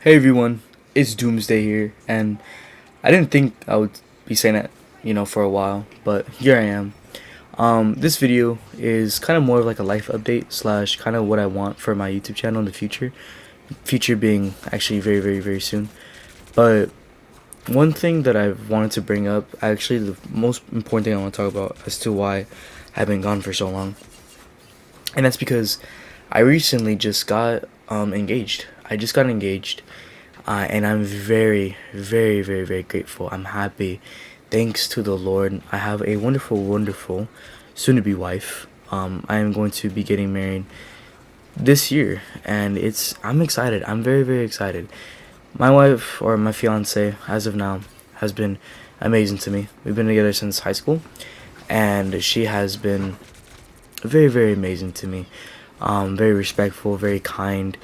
Hey everyone, it's Doomsday here, and I didn't think I would be saying that, for a while, but here I am. This video is kind of more of like a life update slash kind of what I want for my YouTube channel in the future. Future being actually very, very, very soon. But one thing that I've wanted to bring up, actually the most important thing I want to talk about as to why I've been gone for so long, and that's because I recently just got engaged. I just got engaged, and I'm very, very, very, very grateful. I'm happy. Thanks to the Lord, I have a wonderful, wonderful soon-to-be wife. I am going to be getting married this year, and I'm excited. I'm very, very excited. My wife, or my fiance, as of now, has been amazing to me. We've been together since high school, and she has been very, very amazing to me. Very respectful, very kind,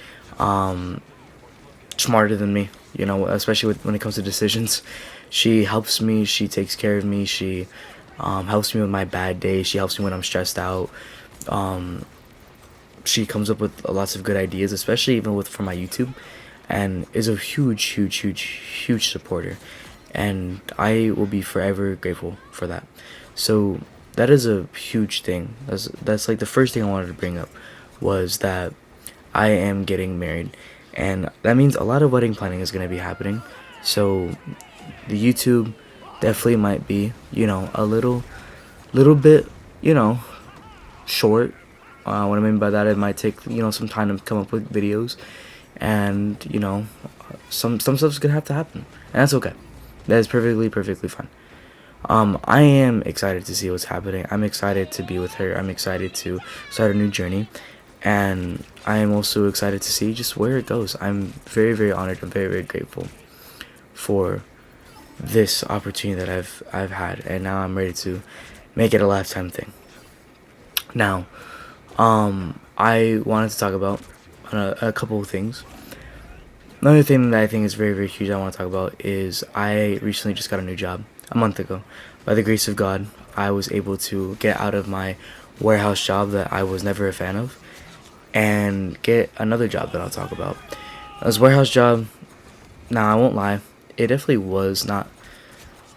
smarter than me, especially when it comes to decisions. She helps me, she takes care of me, she helps me with my bad days, she helps me when I'm stressed out. She comes up with lots of good ideas, especially even for my YouTube, and is a huge, huge, huge, huge supporter. And I will be forever grateful for that. So that is a huge thing. That's like the first thing I wanted to bring up, was that I am getting married, and that means a lot of wedding planning is going to be happening. So the YouTube definitely might be, a little bit, short. What I mean by that, it might take, some time to come up with videos, and some stuff's gonna have to happen, and that's okay. That is perfectly fine. I am excited to see what's happening. I'm excited to be with her. I'm excited to start a new journey, and I am also excited to see just where it goes. I'm very, very honored. I'm very, very grateful for this opportunity that I've had, and now I'm ready to make it a lifetime thing. Now, I wanted to talk about a couple of things. Another thing that I think is very, very huge I want to talk about is I recently just got a new job a month ago. By the grace of God, I was able to get out of my warehouse job that I was never a fan of and get another job that I'll talk about. This warehouse job, now I won't lie, it definitely was not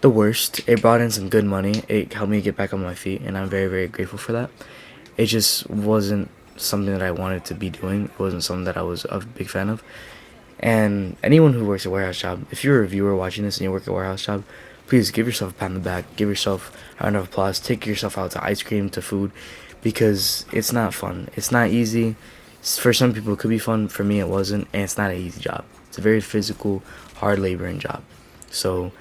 the worst. It brought in some good money. It helped me get back on my feet, and I'm very, very grateful for that. It just wasn't something that I wanted to be doing. It wasn't something that I was a big fan of. And anyone who works a warehouse job, if you're a viewer watching this and you work a warehouse job, please give yourself a pat on the back. Give yourself a round of applause. Take yourself out to ice cream, to food, because it's not fun. It's not easy. For some people, it could be fun. For me, it wasn't, and it's not an easy job. It's a very physical, hard laboring job. So,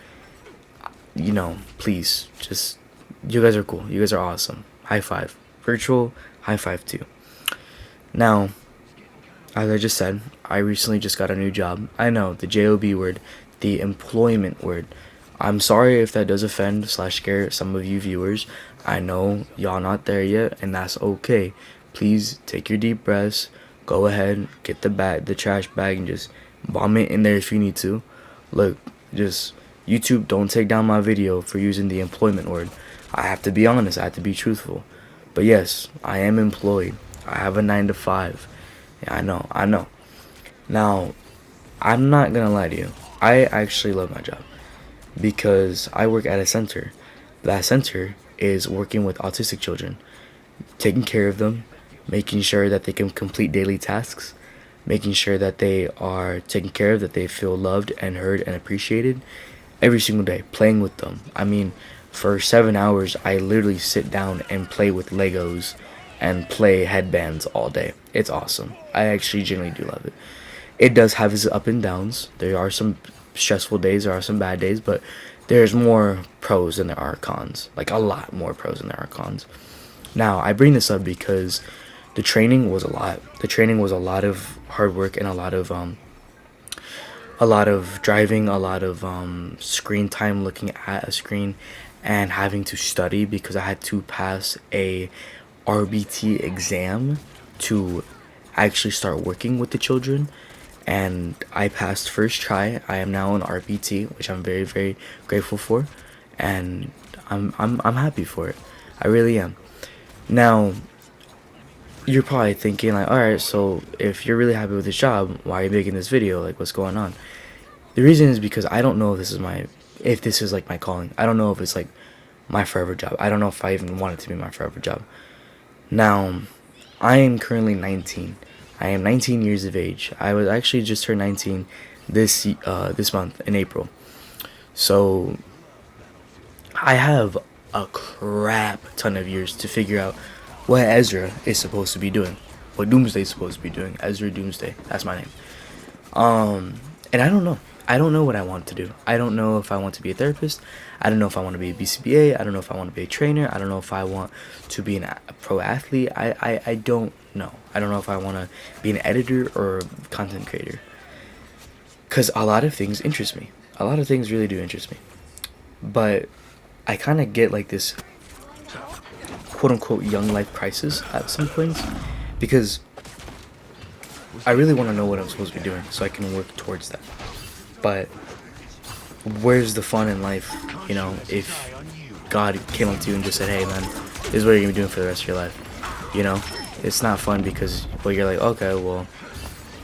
please, just, you guys are cool. You guys are awesome. High five. Virtual high five too. Now, as I just said, I recently just got a new job. I know, the JOB word, the employment word. I'm sorry if that does offend / scare some of you viewers. I know y'all not there yet, and that's okay. Please take your deep breaths. Go ahead, get the trash bag, and just bomb it in there if you need to. Look, just YouTube, don't take down my video for using the employment word. I have to be honest. I have to be truthful. But yes, I am employed. I have a 9 to 5. Yeah, I know. Now, I'm not gonna lie to you. I actually love my job because I work at a center. That center is working with autistic children, taking care of them, making sure that they can complete daily tasks, making sure that they are taken care of, that they feel loved and heard and appreciated every single day, playing with them. I mean, for 7 hours, I literally sit down and play with Legos and play headbands all day. It's awesome. I actually genuinely do love it. It does have its up and downs. There are some stressful days, there are some bad days, but there's more pros than there are cons. Like, a lot more pros than there are cons. Now, I bring this up because the training was a lot. The training was a lot of hard work and a lot of driving, a lot of screen time, looking at a screen, and having to study because I had to pass a RBT exam to actually start working with the children, and I passed first try. I am now an RBT, which I'm very, very grateful for, and I'm happy for it. I really am. Now, you're probably thinking like, alright, so if you're really happy with this job, why are you making this video? Like, what's going on? The reason is because I don't know if this is like my calling. I don't know if it's like my forever job. I don't know if I even want it to be my forever job. Now, I am currently 19. I am 19 years of age. I was actually just turned 19 this month in April. So I have a crap ton of years to figure out what Ezra is supposed to be doing, what Doomsday is supposed to be doing. Ezra Doomsday, that's my name. And I don't know. I don't know what I want to do. I don't know if I want to be a therapist. I don't know if I want to be a BCBA. I don't know if I want to be a trainer. I don't know if I want to be a pro athlete. I don't know. I don't know if I want to be an editor or content creator. Because a lot of things interest me. A lot of things really do interest me. But I kind of get like this quote-unquote young life crisis at some points. Because I really want to know what I'm supposed to be doing so I can work towards that. But where's the fun in life, you know, if God came up to you and just said, hey man, this is what you're going to be doing for the rest of your life, you know? It's not fun because, well, you're like, okay, well,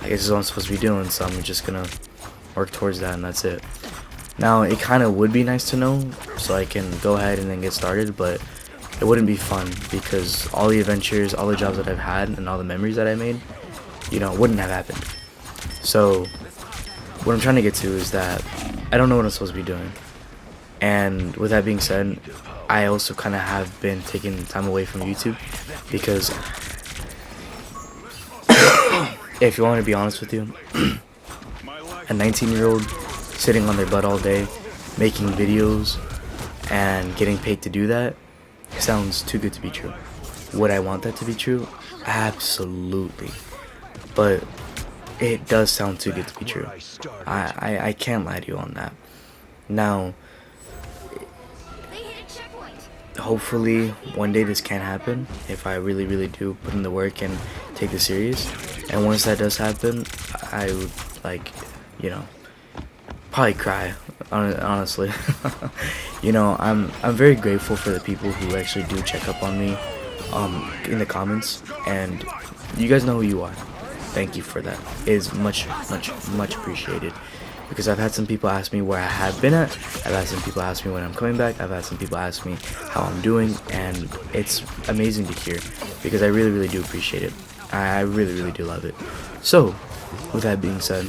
I guess this is what I'm supposed to be doing, so I'm just going to work towards that and that's it. Now, it kind of would be nice to know so I can go ahead and then get started, but it wouldn't be fun because all the adventures, all the jobs that I've had, and all the memories that I made, you know, wouldn't have happened. So what I'm trying to get to is that I don't know what I'm supposed to be doing. And with that being said, I also kind of have been taking time away from YouTube because if you want to be honest with you, a 19-year-old sitting on their butt all day, making videos and getting paid to do that sounds too good to be true. Would I want that to be true? Absolutely. But it does sound too good to be true. I can't lie to you on that. Now, hopefully one day this can happen if I really do put in the work and take this serious. And once that does happen, I would, like, you know, probably cry, honestly. You know, I'm very grateful for the people who actually do check up on me in the comments, and you guys know who you are. Thank you for that. It is much appreciated. Because I've had some people ask me where I have been at. I've had some people ask me when I'm coming back. I've had some people ask me how I'm doing. And it's amazing to hear. Because I really do appreciate it. I really do love it. So, with that being said,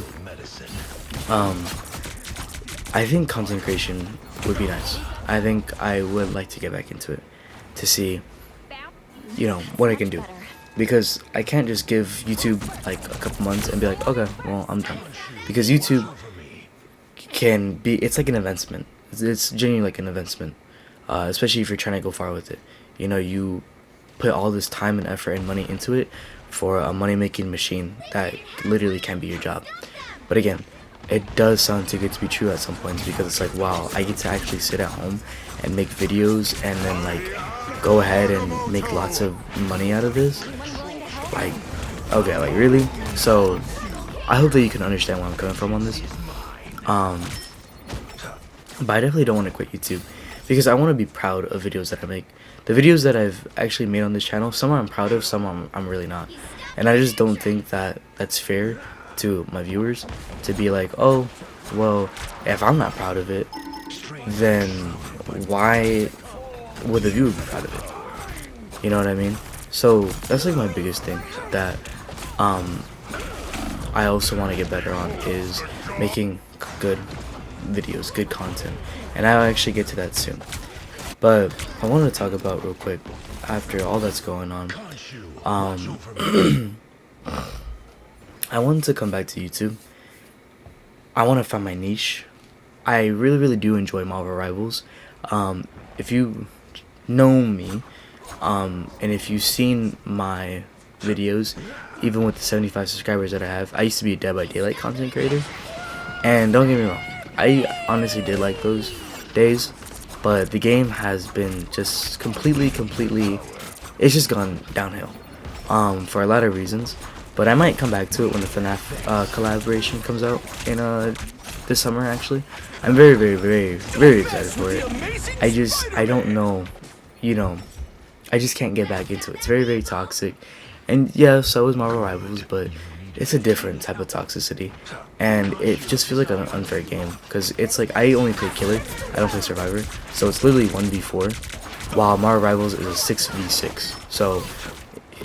I think content creation would be nice. I think I would like to get back into it. To see, you know, what I can do. Because I can't just give YouTube like a couple months and be like, okay, well, I'm done. Because YouTube can be, it's like an investment. It's genuinely like an investment, especially if you're trying to go far with it. You know, you put all this time and effort and money into it for a money-making machine that literally can be your job. But again, it does sound too good to be true at some points because it's like, wow, I get to actually sit at home and make videos and then like go ahead and make lots of money out of this. Like, okay, like really? So I hope that you can understand where I'm coming from on this. But I definitely don't want to quit YouTube because I want to be proud of videos that I make. The videos that I've actually made on this channel, some I'm proud of, some I'm really not. And I just don't think that that's fair to my viewers to be like, oh, well, if I'm not proud of it, then why would the viewer be proud of it? You know what I mean? So that's like my biggest thing that I also want to get better on is making good videos, good content, and I'll actually get to that soon. But I wanted to talk about real quick after all that's going on. I wanted to come back to YouTube. I want to find my niche. I really do enjoy Marvel Rivals. If you know me, and if you've seen my videos, even with the 75 subscribers that I have, I used to be a Dead by Daylight content creator. And don't get me wrong, I honestly did like those days, but the game has been just completely, it's just gone downhill, for a lot of reasons. But I might come back to it when the FNAF collaboration comes out in this summer. Actually, I'm very excited for it. I don't know, you know, I just can't get back into it. It's very toxic, And yeah, so is Marvel Rivals, but it's a different type of toxicity, and it just feels like an unfair game because it's like I only play killer, I don't play survivor, so it's literally 1v4, while Marvel Rivals is a 6v6. So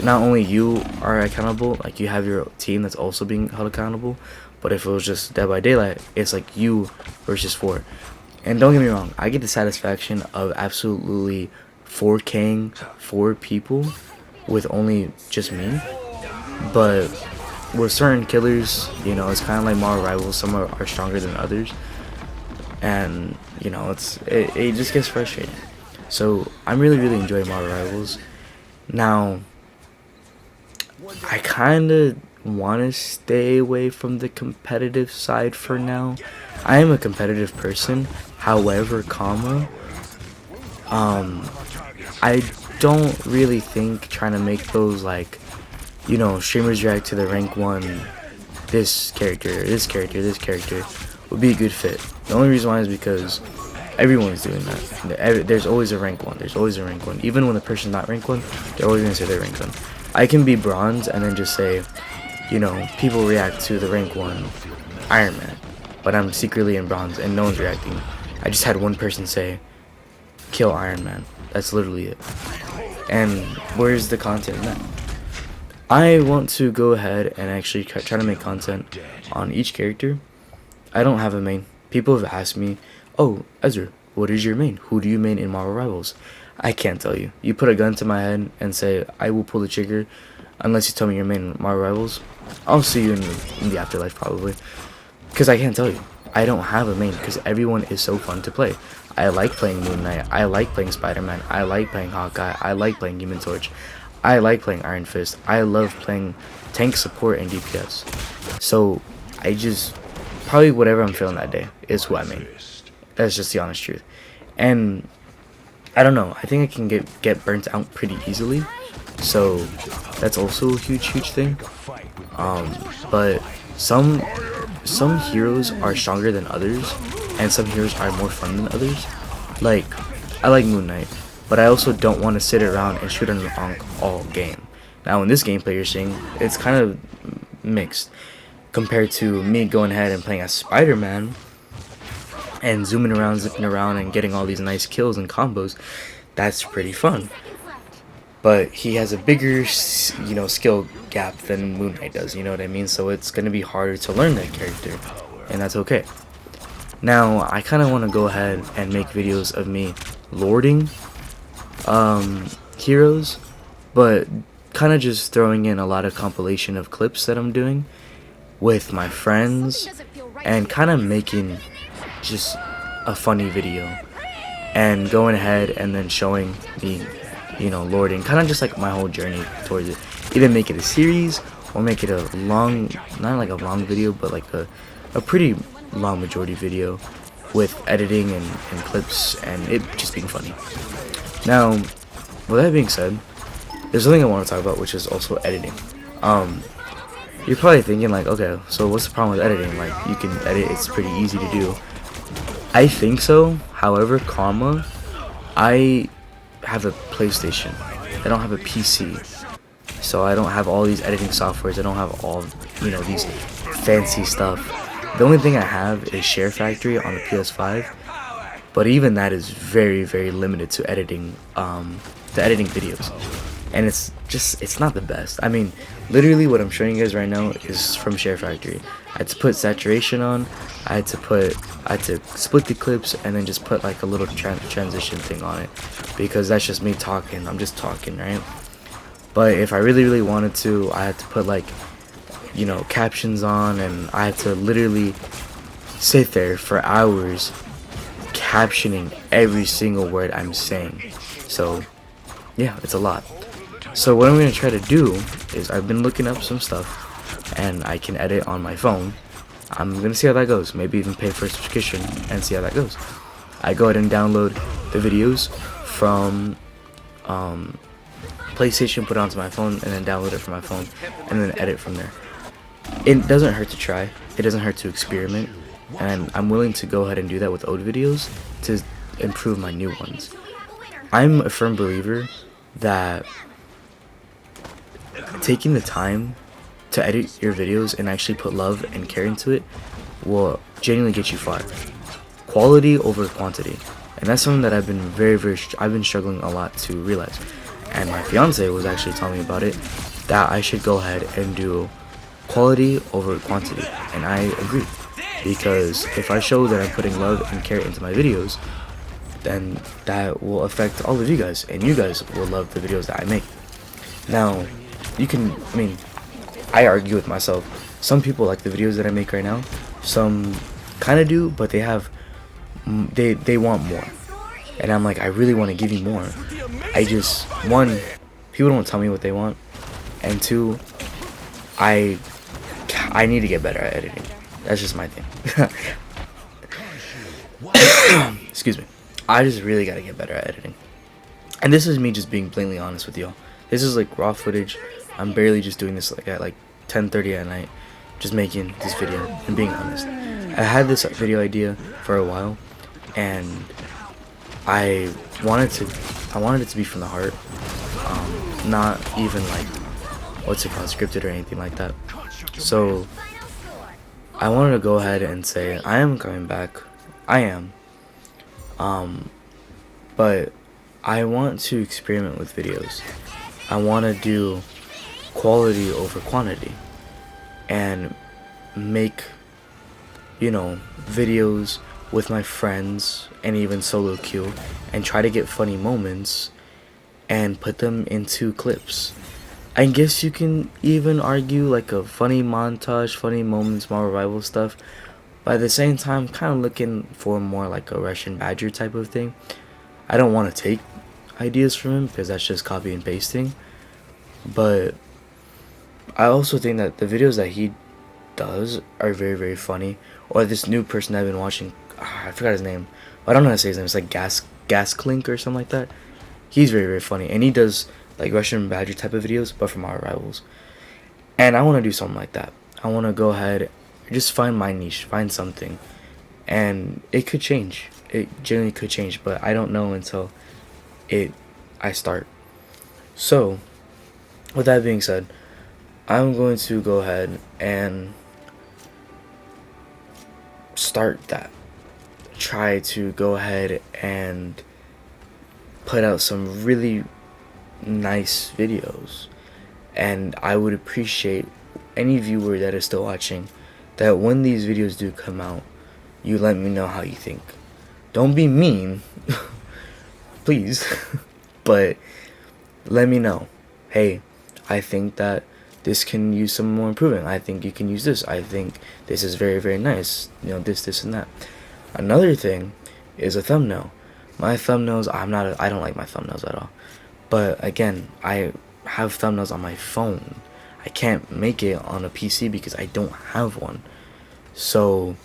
not only you are accountable, like you have your team that's also being held accountable, but if it was just Dead by Daylight, it's like you versus 4. And don't get me wrong, I get the satisfaction of absolutely 4K'ing 4 people with only just me, but with certain killers, you know, it's kind of like Marvel Rivals. Some are stronger than others, and you know, it just gets frustrating. So I'm really enjoying Marvel Rivals. Now, I kind of want to stay away from the competitive side for now. I am a competitive person, however, I don't really think trying to make those, like, you know, streamers react to the rank 1, this character would be a good fit. The only reason why is because everyone's doing that. There's always a rank 1. There's always a rank 1. Even when the person's not rank 1, they're always going to say they're rank 1. I can be bronze and then just say, you know, people react to the rank 1 Iron Man, but I'm secretly in bronze and no one's reacting. I just had one person say, kill Iron Man. That's literally it. And where's the content in that? I want to go ahead and actually try to make content on each character. I don't have a main. People have asked me, oh, Ezra, what is your main? Who do you main in Marvel Rivals? I can't tell you. You put a gun to my head and say, I will pull the trigger unless you tell me your main in Marvel Rivals. I'll see you in the afterlife probably. Because I can't tell you. I don't have a main because everyone is so fun to play. I like playing Moon Knight. I like playing Spider-Man. I like playing Hawkeye. I like playing Human Torch. I like playing Iron Fist. I love playing tank support and DPS. So I just, probably whatever I'm feeling that day is who I main. That's just the honest truth. And I don't know, I think I can get burnt out pretty easily. So that's also a huge thing. But some heroes are stronger than others, and some heroes are more fun than others. Like, I like Moon Knight, but I also don't want to sit around and shoot an Ankh all game. Now in this gameplay you're seeing, it's kind of mixed compared to me going ahead and playing as Spider-Man and zooming around, zipping around, and getting all these nice kills and combos. That's pretty fun. But he has a bigger, you know, skill gap than Moon Knight does, you know what I mean? So it's going to be harder to learn that character, and that's okay. Now, I kind of want to go ahead and make videos of me lording heroes, but kind of just throwing in a lot of compilation of clips that I'm doing with my friends, and kind of making just a funny video, and going ahead and then showing me, you know, lording, kind of just like my whole journey towards it. Either make it a series or make it a long, not like a long video, but like a pretty long majority video with editing and clips and it just being funny. Now, with that being said, there's something I want to talk about, which is also editing. You're probably thinking like, okay, so what's the problem with editing? Like, you can edit, it's pretty easy to do. I think so. However, I have a PlayStation. I don't have a PC. So I don't have all these editing softwares. I don't have all, you know, these fancy stuff. The only thing I have is Share Factory on the PS5. But even that is very limited to editing videos. And it's not the best. I mean, literally what I'm showing you guys right now is from Share Factory. I had to put saturation on. I had to split the clips and then just put like a little transition thing on it, because that's just me talking. I'm just talking, right? But if I really wanted to, I had to put like, you know, captions on, and I had to literally sit there for hours captioning every single word I'm saying. So yeah, it's a lot. So what I'm going to try to do is, I've been looking up some stuff and I can edit on my phone. I'm going to see how that goes. Maybe even pay for a subscription and see how that goes. I go ahead and download the videos from PlayStation, put it onto my phone, and then download it from my phone, and then edit from there. It doesn't hurt to try. It doesn't hurt to experiment. And I'm willing to go ahead and do that with old videos to improve my new ones. I'm a firm believer that taking the time to edit your videos and actually put love and care into it will genuinely get you far. Quality over quantity. And that's something that I've been I've been struggling a lot to realize. And my fiance was actually telling me about it, that I should go ahead and do quality over quantity. And I agree. Because if I show that I'm putting love and care into my videos, then that will affect all of you guys. And you guys will love the videos that I make. Now, I argue with myself. Some people like the videos that I make right now. Some kind of do, but they have, they want more. And I'm like, I really want to give you more. One, people don't tell me what they want. And two, I need to get better at editing. That's just my thing. Excuse me. I just really gotta get better at editing. And this is me just being blatantly honest with y'all. This is like raw footage. I'm barely just doing this like at like 10:30 at night, just making this video and being honest. I had this video idea for a while, and I wanted it to be from the heart, not even like scripted or anything like that. So I wanted to go ahead and say I am coming back. I am. But I want to experiment with videos. I want to do quality over quantity and make, videos with my friends and even solo queue and try to get funny moments and put them into clips. I guess you can even argue like a funny montage, funny moments, more revival stuff. But at the same time, kind of looking for more like a Russian Badger type of thing. I don't want to take ideas from him because that's just copy and pasting. But I also think that the videos that he does are very, very funny. Or this new person I've been watching, I forgot his name. I don't know how to say his name. It's like Gas Clink or something like that. He's very, very funny. And he does like Russian Badger type of videos, but from our rivals. And I want to do something like that. I want to go ahead, just find my niche, find something. And it could change. It genuinely could change, but I don't know until I start. So, with that being said, I'm going to go ahead and start that. Try to go ahead and put out some really nice videos. And I would appreciate any viewer that is still watching that when these videos do come out, you let me know how you think. Don't be mean, please, but let me know. Hey, I think that this can use some more improving. I think you can use this. I think this is very, very nice. This, and that. Another thing is a thumbnail. My thumbnails, I don't like my thumbnails at all. But again, I have thumbnails on my phone. I can't make it on a PC because I don't have one. So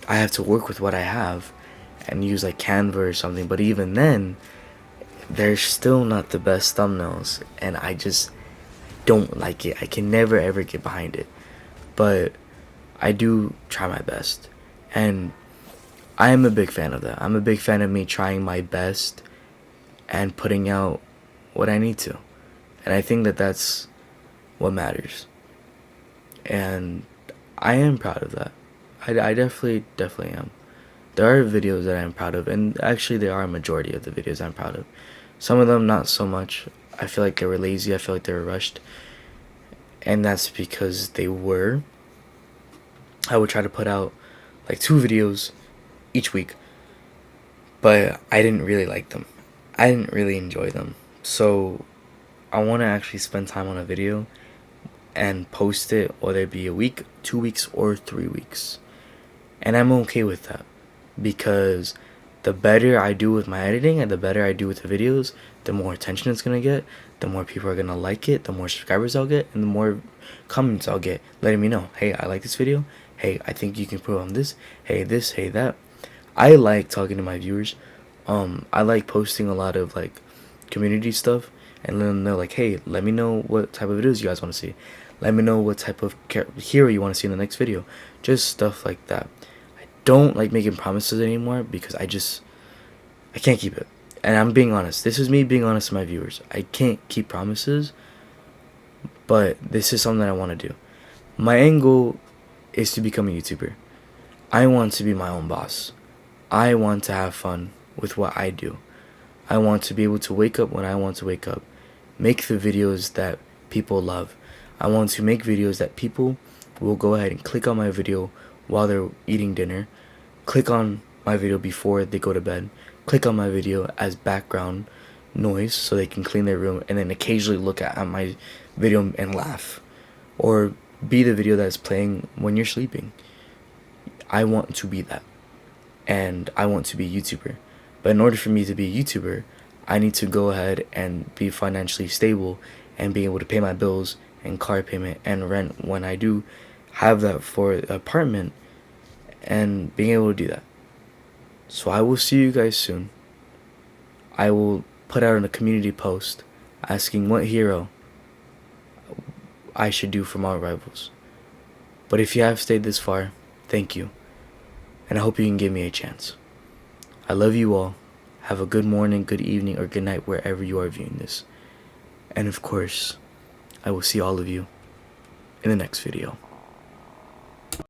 I have to work with what I have and use like Canva or something. But even then, they're still not the best thumbnails, and I just don't like it. I can never ever get behind it. But I do try my best, and I am a big fan of that. I'm a big fan of me trying my best and putting out what I need to. And I think that that's what matters. And I am proud of that. I definitely am. There are videos that I'm proud of, and actually there are a majority of the videos I'm proud of. Some of them not so much. I feel like they were lazy. I feel like they were rushed. And that's because they were. I would try to put out like 2 videos each week, but I didn't really like them. I didn't really enjoy them. So I want to actually spend time on a video and post it, whether it be a week, 2 weeks, or 3 weeks. And I'm okay with that, because the better I do with my editing and the better I do with the videos, the more attention it's going to get, the more people are going to like it, the more subscribers I'll get, and the more comments I'll get letting me know, hey, I like this video, hey, I think you can improve on this, hey, that. I like talking to my viewers. I like posting a lot of like community stuff and letting them know like, hey, let me know what type of videos you guys want to see. Let me know what type of hero you want to see in the next video. Just stuff like that. I don't like making promises anymore because I can't keep it. And I'm being honest. This is me being honest to my viewers. I can't keep promises. But this is something that I want to do. My end goal is to become a YouTuber. I want to be my own boss. I want to have fun with what I do. I want to be able to wake up when I want to wake up. Make the videos that people love. I want to make videos that people will go ahead and click on my video while they're eating dinner. Click on my video before they go to bed. Click on my video as background noise so they can clean their room, and then occasionally look at my video and laugh. Or be the video that's playing when you're sleeping. I want to be that. And I want to be a YouTuber. But in order for me to be a YouTuber, I need to go ahead and be financially stable and be able to pay my bills and car payment and rent when I do have that for an apartment, and being able to do that. So I will see you guys soon. I will put out a community post asking what hero I should do for my rivals. But if you have stayed this far, thank you. And I hope you can give me a chance. I love you all. Have a good morning, good evening, or good night wherever you are viewing this. And of course, I will see all of you in the next video.